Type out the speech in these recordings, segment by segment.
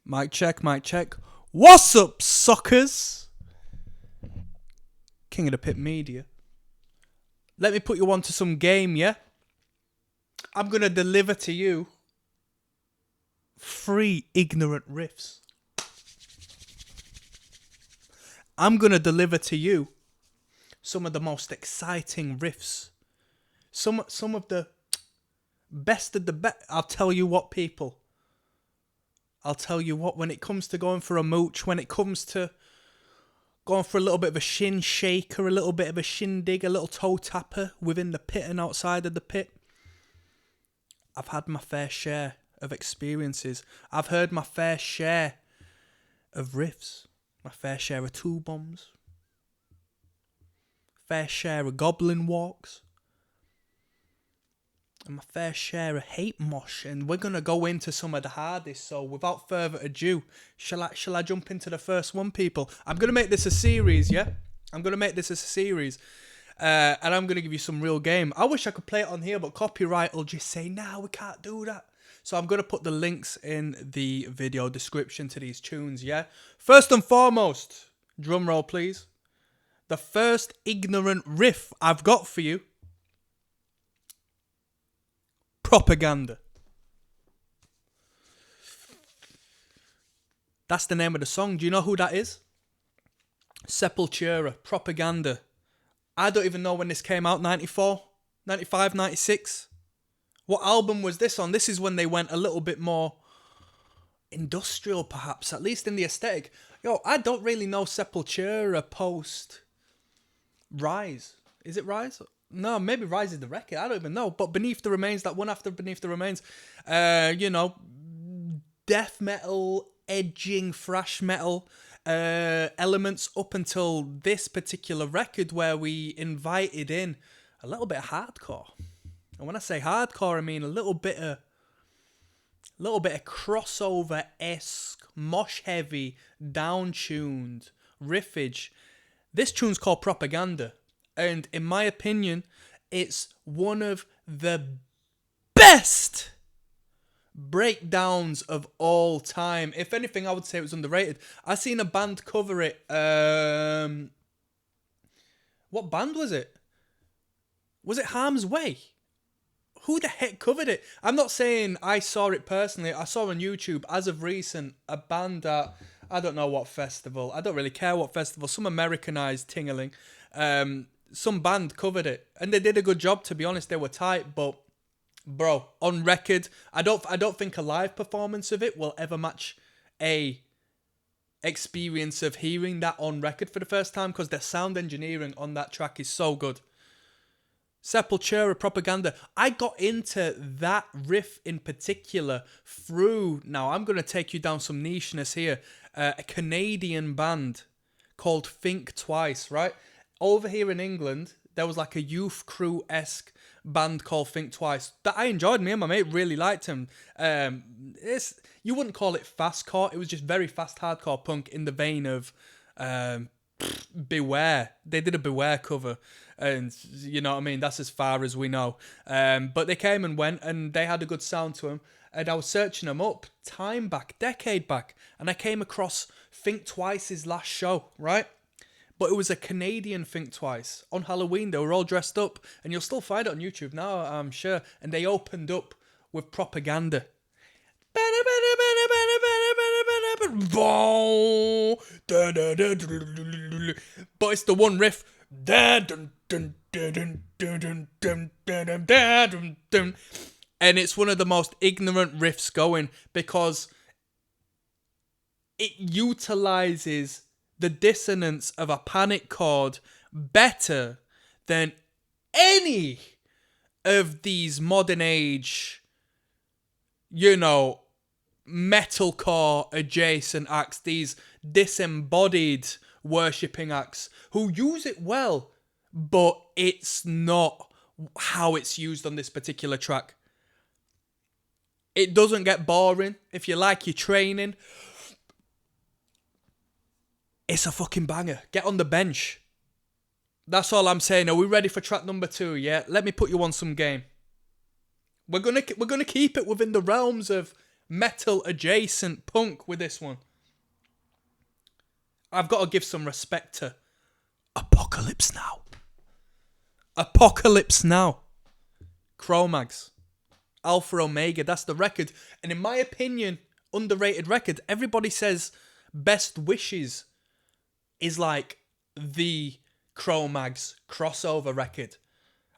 Mic check, mic check. What's up, suckers? King of the Pit Media. Let me put you on to some game, yeah? I'm going to deliver to you 3 ignorant riffs. I'm going to deliver to you some of the most exciting riffs. Some of the best of the best. I'll tell you what, people. I'll tell you what, when it comes to going for a mooch, when it comes to going for a little bit of a shin shaker, a little bit of a shindig, a little toe tapper within the pit and outside of the pit, I've had my fair share of experiences. I've heard my fair share of riffs, my fair share of tool bombs, fair share of goblin walks, and my fair share of hate mosh. And we're going to go into some of the hardest. So without further ado, shall I jump into the first one, people? I'm going to make this a series, yeah? I'm going to make this a series. And I'm going to give you some real game. I wish I could play it on here, but copyright will just say, nah, we can't do that. So I'm going to put the links in the video description to these tunes, yeah? First and foremost, drum roll, please. The first ignorant riff I've got for you. Propaganda. That's the name of the song. Do you know who that is? Sepultura, Propaganda. I don't even know when this came out, 94, 95, 96. What album was this on? This is when they went a little bit more industrial, perhaps, at least in the aesthetic. Yo, I don't really know Sepultura post Rise. Is it Rise? No, maybe Rise is the record. I don't even know. But Beneath the Remains, that one after Beneath the Remains, death metal, edging, thrash metal elements up until this particular record where we invited in a little bit of hardcore. And when I say hardcore, I mean a little bit of crossover-esque, mosh heavy, down-tuned riffage. This tune's called Propaganda. And in my opinion, it's one of the best breakdowns of all time. If anything, I would say it was underrated. I seen a band cover it. What band was it? Was it Harm's Way? Who the heck covered it? I'm not saying I saw it personally. I saw on YouTube, as of recent, a band at, I don't know what festival. I don't really care what festival. Some Americanized tingling. Some band covered it. And they did a good job, to be honest. They were tight, but bro, on record, I don't think a live performance of it will ever match a experience of hearing that on record for the first time, because the sound engineering on that track is so good. Sepultura, Propaganda. I got into that riff in particular through, now I'm going to take you down some nicheness here, a Canadian band called Think Twice, right? Over here in England, there was like a youth crew-esque band called Think Twice that I enjoyed. Me and my mate really liked him. You wouldn't call it fastcore. It was just very fast hardcore punk in the vein of Beware. They did a Beware cover, and you know what I mean? That's as far as we know. But they came and went, and they had a good sound to them. And I was searching them up decade back, and I came across Think Twice's last show, right? But it was a Canadian Think Twice. On Halloween, they were all dressed up. And you'll still find it on YouTube now, I'm sure. And they opened up with Propaganda. But it's the one riff. And it's one of the most ignorant riffs going, because it utilizes the dissonance of a panic chord better than any of these modern age, metalcore adjacent acts, these disembodied worshipping acts who use it well, but it's not how it's used on this particular track. It doesn't get boring. If you like your training, it's a fucking banger. Get on the bench. That's all I'm saying. Are we ready for track number 2? Yeah. Let me put you on some game. We're gonna keep it within the realms of metal adjacent punk with this one. I've got to give some respect to Apocalypse Now. Apocalypse Now. Cro-Mags. Alpha Omega, that's the record. And in my opinion, underrated record. Everybody says Best Wishes is like the Cro-Mags crossover record.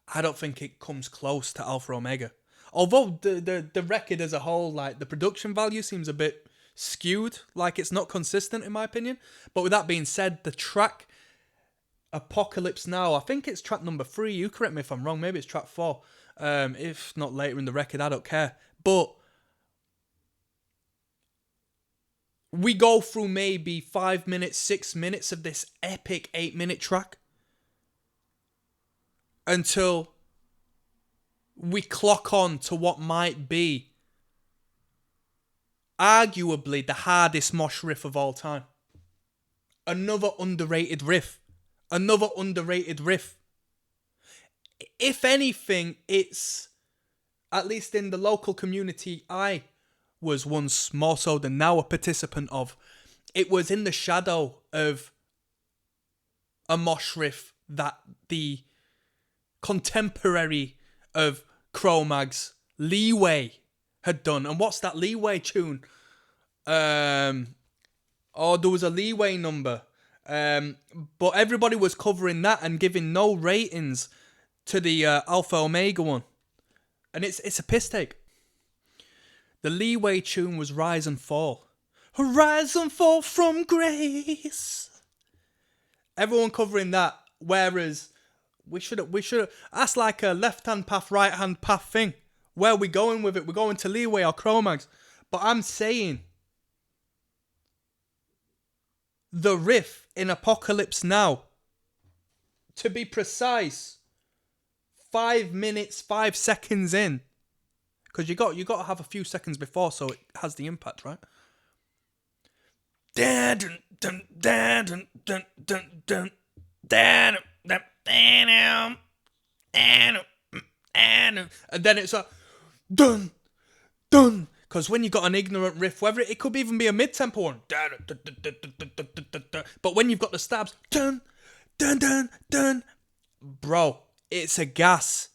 I don't think it comes close to Alpha Omega. Although the record as a whole, like the production value seems a bit skewed, like it's not consistent in my opinion. But with that being said, the track Apocalypse Now, I think it's track number 3. You correct me if I'm wrong. Maybe it's track 4. If not later in the record, I don't care. But we go through maybe 5 minutes, 6 minutes of this epic 8-minute track until we clock on to what might be arguably the hardest mosh riff of all time. Another underrated riff. Another underrated riff. If anything, it's, at least in the local community I was once more so than now a participant of, it was in the shadow of a mosh riff that the contemporary of Cro-Mags, Leeway, had done. And what's that Leeway tune? There was a Leeway number. But everybody was covering that and giving no ratings to the Alpha Omega one. And it's a piss take. The Leeway tune was Rise and Fall. Rise and fall from grace. Everyone covering that, whereas we should that's like a left-hand path, right-hand path thing. Where are we going with it? We're going to Leeway or Cro-Mags. But I'm saying the riff in Apocalypse Now, to be precise, 5 minutes, 5 seconds in, because you got to have a few seconds before so it has the impact, right? And then it's a dun dun, because when you got an ignorant riff, whether it could even be a mid-tempo one, but when you've got the stabs, dun dun dun dun, bro, it's a gas,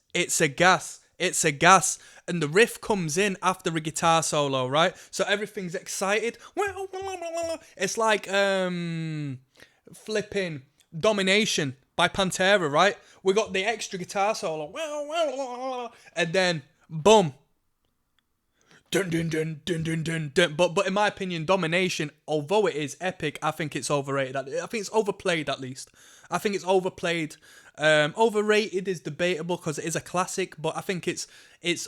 and the riff comes in after a guitar solo, right? So everything's excited. It's like flipping Domination by Pantera, right? We got the extra guitar solo, and then boom, dun dun dun dun dun dun dun. But in my opinion, Domination, although it is epic, I think it's overrated. I think it's overplayed, at least. I think it's overplayed. Overrated is debatable because it is a classic, but I think it's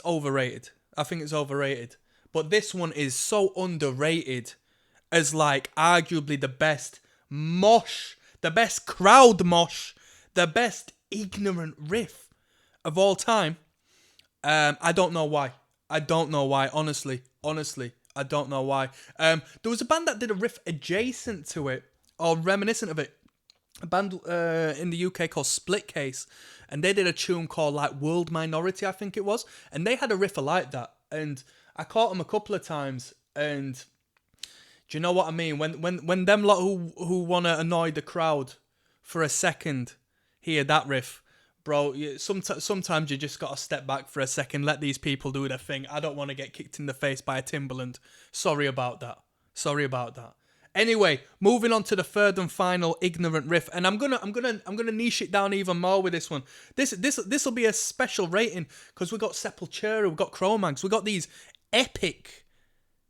overrated. I think it's overrated. But this one is so underrated as like arguably the best mosh, the best crowd mosh, the best ignorant riff of all time. I don't know why. Honestly, I don't know why. There was a band that did a riff adjacent to it, or reminiscent of it. A band in the UK called Splitcase, and they did a tune called like World Minority, I think it was, and they had a riff like that, and I caught them a couple of times, and do you know what I mean? When them lot who want to annoy the crowd for a second hear that riff, bro, sometimes you just got to step back for a second, let these people do their thing. I don't want to get kicked in the face by a Timberland. Sorry about that. Anyway, moving on to the third and final ignorant riff, and I'm gonna niche it down even more with this one. This will be a special rating because we got Sepultura, we got Cro-Mags, we got these epic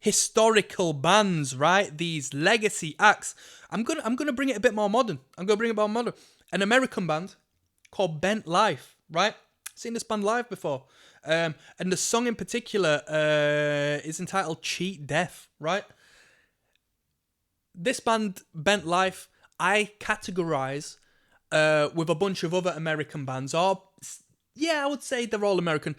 historical bands, right? These legacy acts. I'm gonna bring it a bit more modern. An American band called Bent Life, right? Seen this band live before, and the song in particular is entitled "Cheat Death," right? This band, Bent Life, I categorize with a bunch of other American bands, or yeah, I would say they're all American.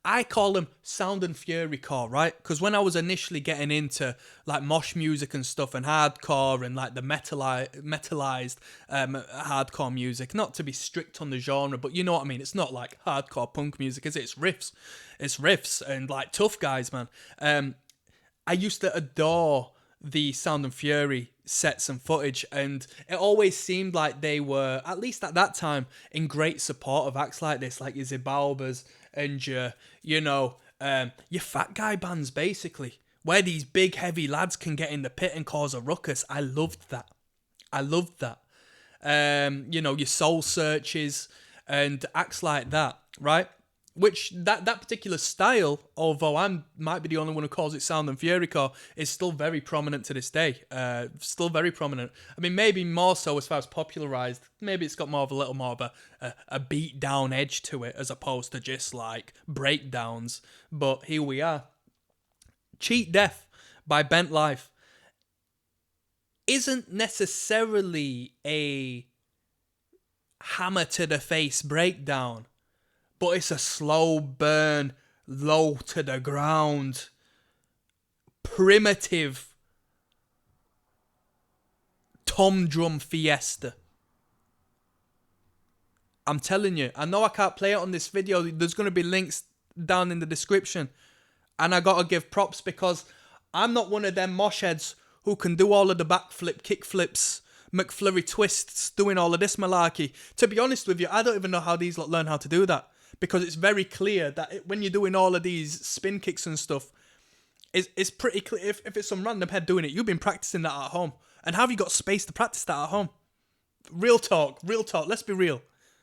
I call them Sound and Fury core, right? Because when I was initially getting into like mosh music and stuff and hardcore and like the metalized hardcore music, not to be strict on the genre, but you know what I mean. It's not like hardcore punk music, is it? It's riffs and like tough guys, man. I used to adore the Sound and Fury sets and footage, and it always seemed like they were, at least at that time, in great support of acts like this, like your Zibalbas and your fat guy bands, basically, where these big heavy lads can get in the pit and cause a ruckus. I loved that. Your Soul Searches and acts like that, right? Which that particular style, although I might be the only one who calls it Sound and Fury core, is still very prominent to this day. Still very prominent. I mean, maybe more so as far as popularized. Maybe it's got more of a beat down edge to it as opposed to just like breakdowns. But here we are. Cheat Death by Bent Life isn't necessarily a hammer to the face breakdown, but it's a slow burn, low to the ground, primitive tom drum fiesta. I'm telling you, I know I can't play it on this video. There's going to be links down in the description. And I got to give props because I'm not one of them mosh heads who can do all of the backflip, kickflips, McFlurry twists, doing all of this malarkey. To be honest with you, I don't even know how these lot learn how to do that. Because it's very clear that when you're doing all of these spin kicks and stuff, it's pretty clear. If it's some random head doing it, you've been practicing that at home. And how have you got space to practice that at home? Real talk, let's be real.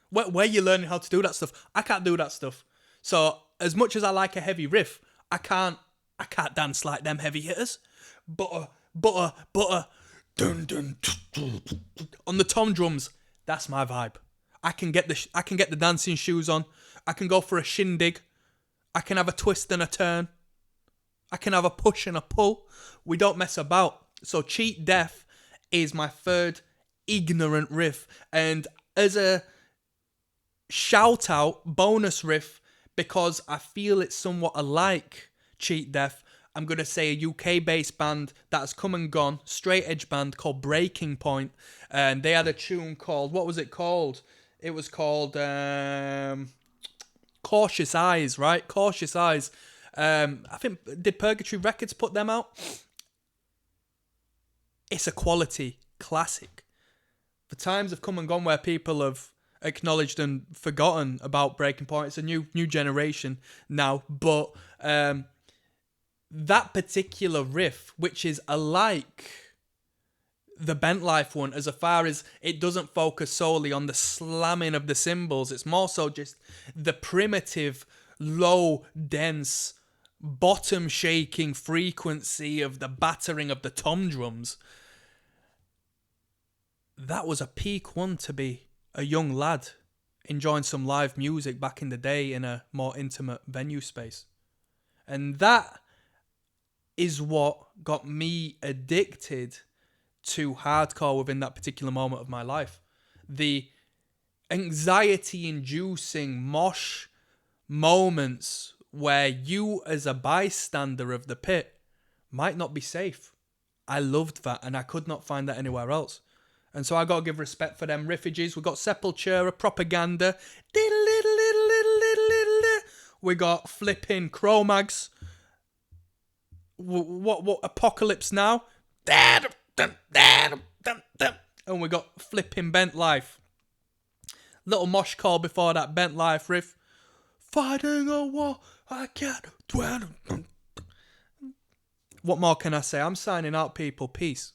Where are you learning how to do that stuff? I can't do that stuff. So as much as I like a heavy riff, I can't dance like them heavy hitters. Butter, dun dun, on the tom drums. That's my vibe. I can get the dancing shoes on. I can go for a shindig. I can have a twist and a turn. I can have a push and a pull. We don't mess about. So Cheat Death is my third ignorant riff. And as a shout out bonus riff, because I feel it's somewhat alike Cheat Death, I'm going to say a UK-based band that has come and gone, straight edge band called BreakingxPoint. And they had a tune called, what was it called? It was called Cautious Eyes, right? Cautious Eyes. I think, did Purgatory Records put them out? It's a quality classic. The times have come and gone where people have acknowledged and forgotten about BreakingxPoint. It's a new generation now. But that particular riff, which is alike the Bent Life one, as far as it doesn't focus solely on the slamming of the cymbals, it's more so just the primitive, low, dense, bottom shaking frequency of the battering of the tom drums. That was a peak one to be a young lad enjoying some live music back in the day in a more intimate venue space. And that is what got me addicted to hardcore within that particular moment of my life. The anxiety-inducing mosh moments where you as a bystander of the pit might not be safe. I loved that, and I could not find that anywhere else. And so I got to give respect for them riffages. We got Sepultura, Propaganda. We got flipping Cro-Mags. What Apocalypse Now? And we got flipping Bent Life. Little mosh call before that Bent Life riff. Fighting a war, I can't. What more can I say? I'm signing out, people. Peace.